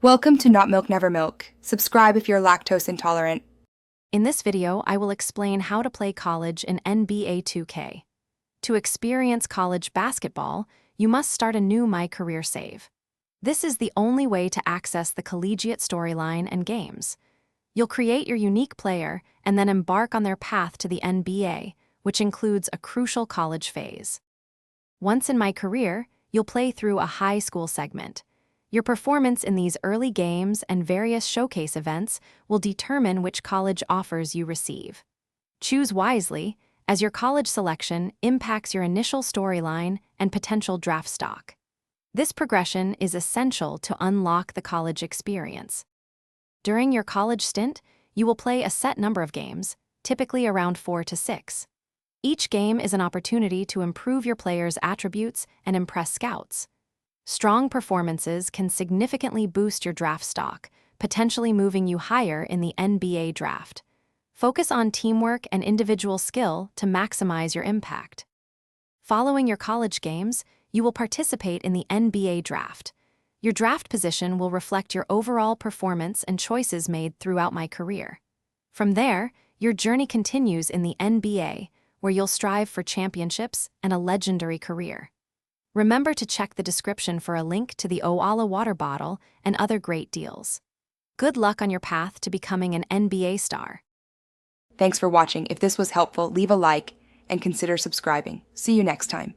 Welcome to Not Milk Never Milk. Subscribe if you're lactose intolerant. In this video, I will explain how to play college in NBA 2K. To experience college basketball, you must start a new My Career save. This is the only way to access the collegiate storyline and games. You'll create your unique player and then embark on their path to the NBA, which includes a crucial college phase. Once in My Career, you'll play through a high school segment. Your performance in these early games and various showcase events will determine which college offers you receive. Choose wisely, as your college selection impacts your initial storyline and potential draft stock. This progression is essential to unlock the college experience. During your college stint, you will play a set number of games, typically around 4 to 6. Each game is an opportunity to improve your player's attributes and impress scouts. Strong performances can significantly boost your draft stock, potentially moving you higher in the NBA draft. Focus on teamwork and individual skill to maximize your impact. Following your college games, you will participate in the NBA draft. Your draft position will reflect your overall performance and choices made throughout My Career. From there, your journey continues in the NBA, where you'll strive for championships and a legendary career. Remember to check the description for a link to the Oala water bottle and other great deals. Good luck on your path to becoming an NBA star. Thanks for watching. If this was helpful, leave a like and consider subscribing. See you next time.